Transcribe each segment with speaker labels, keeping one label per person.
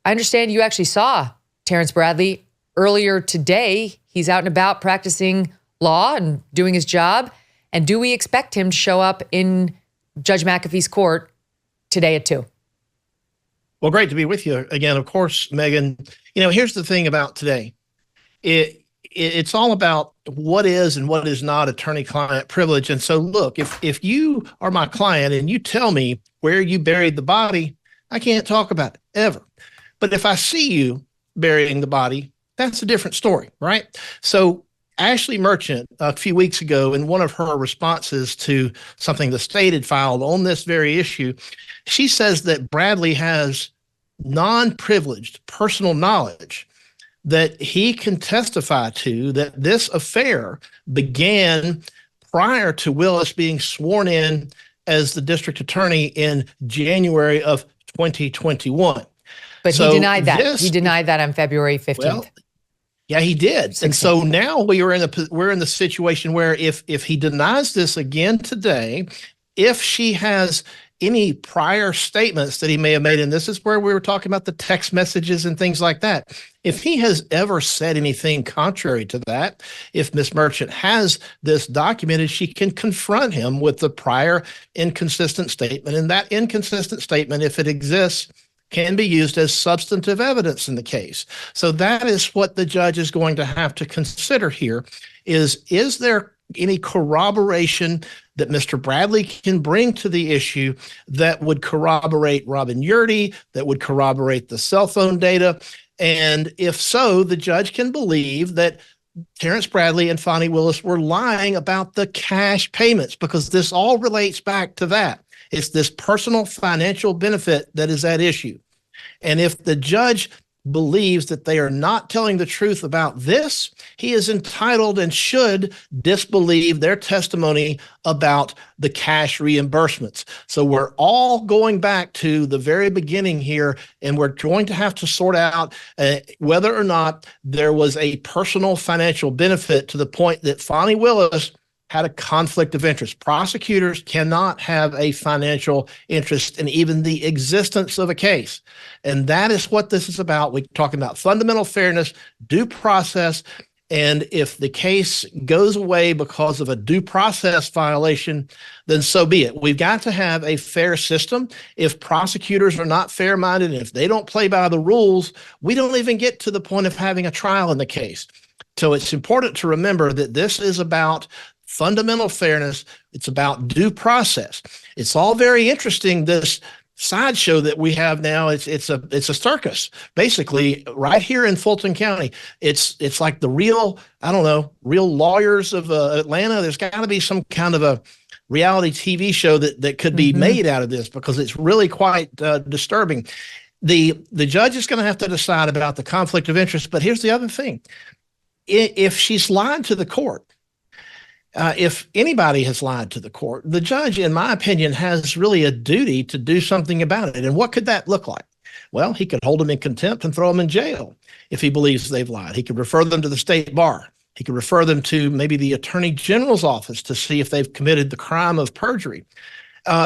Speaker 1: I understand you actually saw Terrence Bradley earlier today. He's out and about practicing law and doing his job. And do we expect him to show up in Judge McAfee's court today at 2?
Speaker 2: Well, great to be with you again. Of course, Megan, here's the thing about today. It's all about what is and what is not attorney-client privilege. And so, look, if you are my client and you tell me where you buried the body, I can't talk about it ever. But if I see you burying the body, that's a different story, right? So Ashley Merchant, a few weeks ago, in one of her responses to something the state had filed on this very issue, she says that Bradley has non-privileged personal knowledge that he can testify to that this affair began prior to Willis being sworn in as the district attorney in January of 2021.
Speaker 1: But so he denied that. He denied that on February 15th. Well,
Speaker 2: yeah, he did. 16th. And so now we're in the situation where if he denies this again today, if she has any prior statements that he may have made, and this is where we were talking about the text messages and things like that. If he has ever said anything contrary to that, if Ms. Merchant has this documented, she can confront him with the prior inconsistent statement. And that inconsistent statement, if it exists, can be used as substantive evidence in the case. So that is what the judge is going to have to consider here is there any corroboration that Mr. Bradley can bring to the issue that would corroborate Robin Yurdy, that would corroborate the cell phone data? And if so, the judge can believe that Terrence Bradley and Fani Willis were lying about the cash payments, because this all relates back to that. It's this personal financial benefit that is at issue. And if the judge believes that they are not telling the truth about this, he is entitled and should disbelieve their testimony about the cash reimbursements. So we're all going back to the very beginning here, and we're going to have to sort out whether or not there was a personal financial benefit to the point that Fani Willis had a conflict of interest. Prosecutors cannot have a financial interest in even the existence of a case. And that is what this is about. We're talking about fundamental fairness, due process. And if the case goes away because of a due process violation, then so be it. We've got to have a fair system. If prosecutors are not fair-minded, and if they don't play by the rules, we don't even get to the point of having a trial in the case. So it's important to remember that this is about fundamental fairness. It's about due process. It's all very interesting, this sideshow that we have now. It's a circus, basically, right here in Fulton County. It's like the real lawyers of Atlanta. There's got to be some kind of a reality TV show that could be made out of this, because it's really quite disturbing. The judge is going to have to decide about the conflict of interest. But here's the other thing. If she's lied to the court, if anybody has lied to the court, the judge, in my opinion, has really a duty to do something about it. And what could that look like? Well, he could hold them in contempt and throw them in jail if he believes they've lied. He could refer them to the state bar. He could refer them to maybe the attorney general's office to see if they've committed the crime of perjury.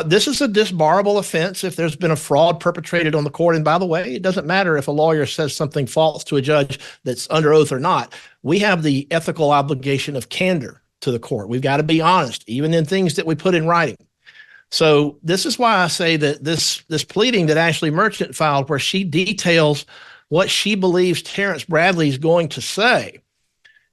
Speaker 2: This is a disbarable offense if there's been a fraud perpetrated on the court. And by the way, it doesn't matter if a lawyer says something false to a judge that's under oath or not. We have the ethical obligation of candor to the court. We've got to be honest, even in things that we put in writing. So this is why I say that this pleading that Ashley Merchant filed, where she details what she believes Terrence Bradley is going to say,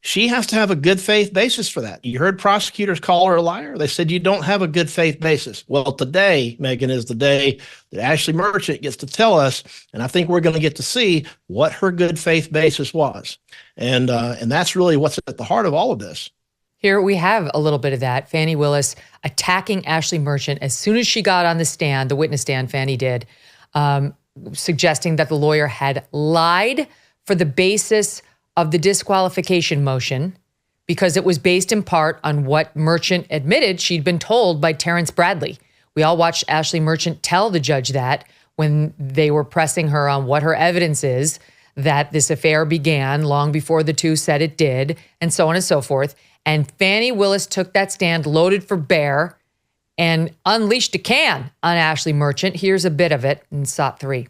Speaker 2: she has to have a good faith basis for that. You heard prosecutors call her a liar. They said you don't have a good faith basis. Well, today, Megan, is the day that Ashley Merchant gets to tell us, and I think we're going to get to see what her good faith basis was. And that's really what's at the heart of all of this.
Speaker 1: Here we have a little bit of that. Fani Willis attacking Ashley Merchant as soon as she got on the stand, the witness stand, Fani did, suggesting that the lawyer had lied for the basis of the disqualification motion because it was based in part on what Merchant admitted she'd been told by Terrence Bradley. We all watched Ashley Merchant tell the judge that when they were pressing her on what her evidence is, that this affair began long before the two said it did, and so on and so forth. And Fani Willis took that stand loaded for bear and unleashed a can on Ashley Merchant. Here's a bit of it in SOT 3.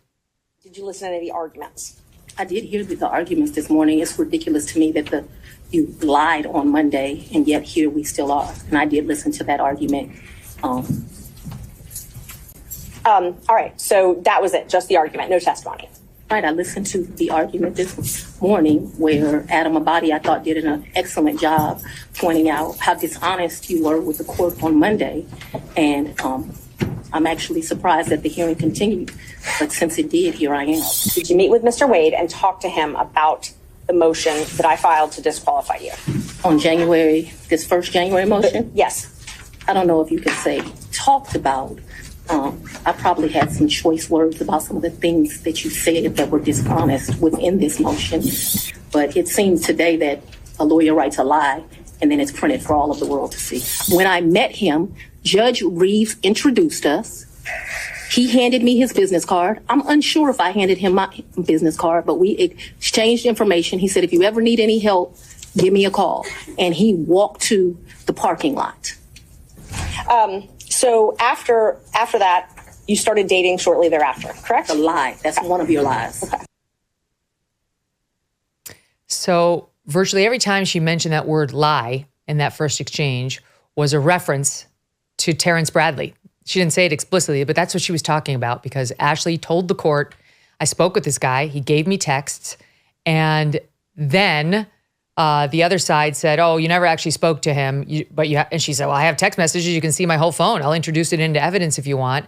Speaker 3: Did you listen to any of the arguments?
Speaker 4: I did hear the arguments this morning. It's ridiculous to me that you lied on Monday, and yet here we still are. And I did listen to that argument.
Speaker 3: All right, so that was it, just the argument, no testimony.
Speaker 4: Right, I listened to the argument this morning where Adam Abadi, I thought, did an excellent job pointing out how dishonest you were with the court on Monday. And I'm actually surprised that the hearing continued, but since it did, here I am.
Speaker 3: Did you meet with Mr. Wade and talk to him about the motion that I filed to disqualify you?
Speaker 4: On January, this first January motion?
Speaker 3: Yes.
Speaker 4: I don't know if you could say talked about. I probably had some choice words about some of the things that you said that were dishonest within this motion. But it seems today that a lawyer writes a lie and then it's printed for all of the world to see. When I met him, Judge Reeves introduced us. He handed me his business card. I'm unsure if I handed him my business card, but we exchanged information. He said, if you ever need any help, give me a call. And he walked to the parking lot.
Speaker 3: So after that, you started dating shortly thereafter, correct?
Speaker 4: A lie. That's one of your lies.
Speaker 3: Okay.
Speaker 1: So virtually every time she mentioned that word lie in that first exchange was a reference to Terrence Bradley. She didn't say it explicitly, but that's what she was talking about, because Ashley told the court, I spoke with this guy, he gave me texts, and then the other side said, oh, you never actually spoke to him, and she said, well, I have text messages, you can see my whole phone, I'll introduce it into evidence if you want.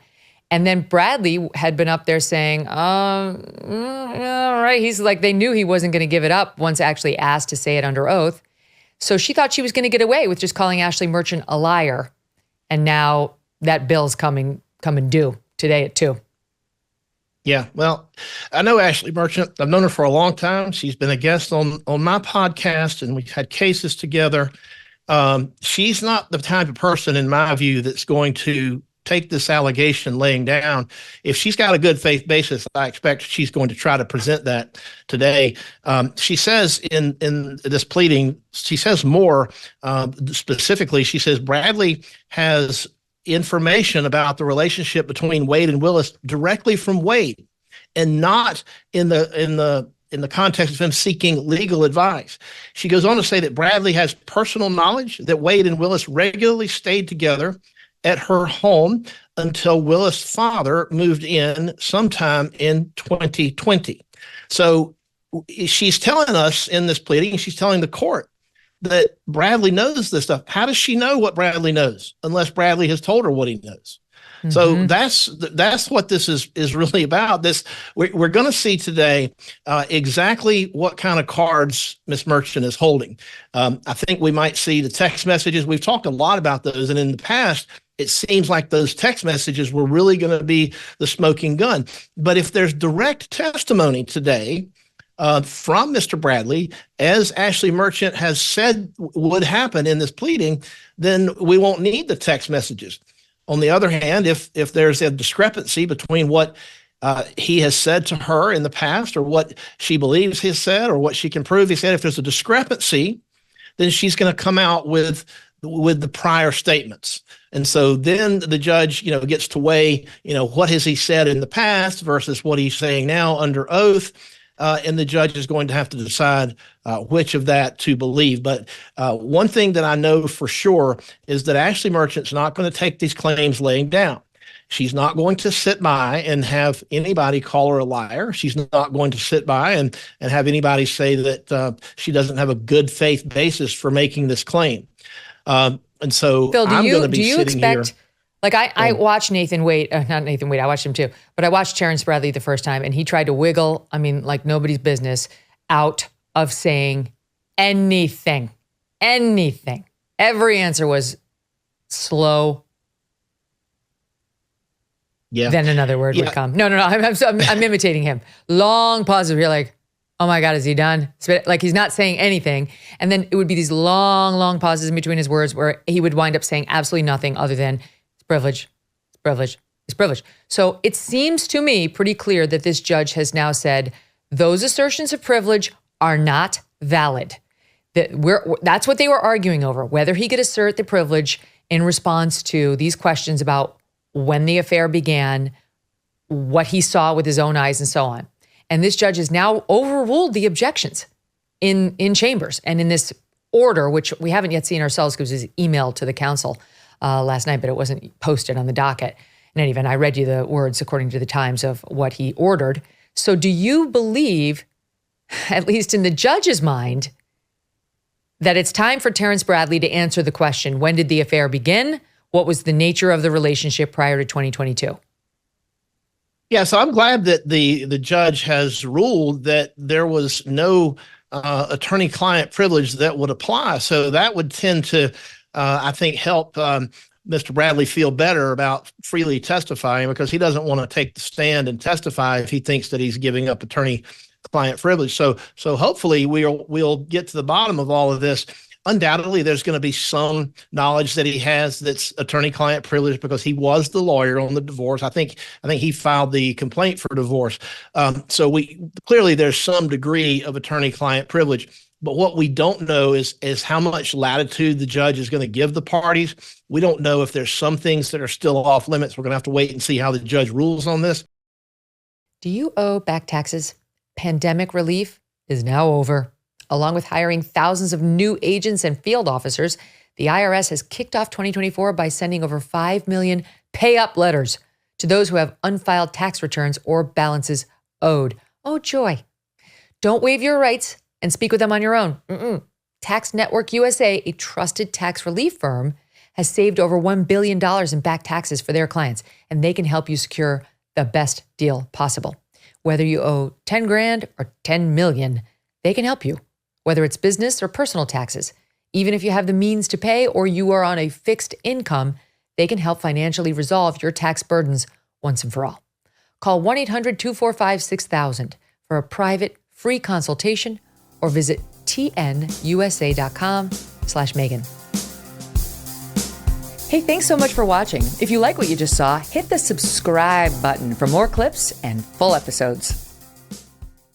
Speaker 1: And then Bradley had been up there saying, all right, he's like, they knew he wasn't going to give it up once actually asked to say it under oath. So she thought she was going to get away with just calling Ashley Merchant a liar. And now that bill's coming due today at 2.
Speaker 2: Yeah, well, I know Ashley Merchant. I've known her for a long time. She's been a guest on my podcast, and we've had cases together. She's not the type of person, in my view, that's going to take this allegation laying down. If she's got a good faith basis, I expect she's going to try to present that today. She says in this pleading, she says more specifically. She says Bradley has information about the relationship between Wade and Willis directly from Wade, and not in the context of him seeking legal advice. She goes on to say that Bradley has personal knowledge that Wade and Willis regularly stayed together at her home until Willis' father moved in sometime in 2020. So she's telling us in this pleading, she's telling the court that Bradley knows this stuff. How does she know what Bradley knows unless Bradley has told her what he knows? Mm-hmm. So that's what this is really about. We're going to see today exactly what kind of cards Miss Merchant is holding. I think we might see the text messages. We've talked a lot about those, and in the past, it seems like those text messages were really going to be the smoking gun. But if there's direct testimony today from Mr. Bradley, as Ashley Merchant has said would happen in this pleading, then we won't need the text messages. On the other hand, if there's a discrepancy between what he has said to her in the past or what she believes he said or what she can prove he said, if there's a discrepancy, then she's going to come out with the prior statements. And so then the judge, gets to weigh, what has he said in the past versus what he's saying now under oath. And the judge is going to have to decide which of that to believe. But one thing that I know for sure is that Ashley Merchant's not going to take these claims laying down. She's not going to sit by and have anybody call her a liar. She's not going to sit by and have anybody say that she doesn't have a good faith basis for making this claim. And so
Speaker 1: Phil,
Speaker 2: I'm going to be sitting
Speaker 1: expect,
Speaker 2: here.
Speaker 1: Like I watched Nathan Wade, not Nathan Wade, I watched him too, but I watched Terrence Bradley the first time, and he tried to wiggle, like nobody's business, out of saying anything. Every answer was slow.
Speaker 2: Yeah.
Speaker 1: Then another word would come. No, I'm imitating him. Long pauses where you're like, oh my God, is he done? Like he's not saying anything. And then it would be these long pauses in between his words where he would wind up saying absolutely nothing other than it's privilege, it's privilege, it's privilege. So it seems to me pretty clear that this judge has now said those assertions of privilege are not valid. That's what they were arguing over, whether he could assert the privilege in response to these questions about when the affair began, what he saw with his own eyes and so on. And this judge has now overruled the objections in chambers and in this order, which we haven't yet seen ourselves because it was emailed to the council last night, but it wasn't posted on the docket. In any event, I read you the words according to the Times of what he ordered. So do you believe, at least in the judge's mind, that it's time for Terrence Bradley to answer the question, when did the affair begin? What was the nature of the relationship prior to 2022?
Speaker 2: Yeah, so I'm glad that the judge has ruled that there was no attorney-client privilege that would apply. So that would tend to, I think, help Mr. Bradley feel better about freely testifying, because he doesn't want to take the stand and testify if he thinks that he's giving up attorney-client privilege. So hopefully we'll get to the bottom of all of this. Undoubtedly, there's going to be some knowledge that he has that's attorney-client privilege because he was the lawyer on the divorce. I think he filed the complaint for divorce. So clearly there's some degree of attorney-client privilege. But what we don't know is how much latitude the judge is going to give the parties. We don't know if there's some things that are still off limits. We're going to have to wait and see how the judge rules on this.
Speaker 1: Do you owe back taxes? Pandemic relief is now over. Along with hiring thousands of new agents and field officers, the IRS has kicked off 2024 by sending over 5 million pay-up letters to those who have unfiled tax returns or balances owed. Oh, joy. Don't waive your rights and speak with them on your own. Tax Network USA, a trusted tax relief firm, has saved over $1 billion in back taxes for their clients, and they can help you secure the best deal possible. Whether you owe 10 grand or 10 million, they can help you. Whether it's business or personal taxes, even if you have the means to pay or you are on a fixed income, they can help financially resolve your tax burdens once and for all. Call 1-800-245-6000 for a private, free consultation or visit tnusa.com/Megyn. Hey, thanks so much for watching. If you like what you just saw, hit the subscribe button for more clips and full episodes.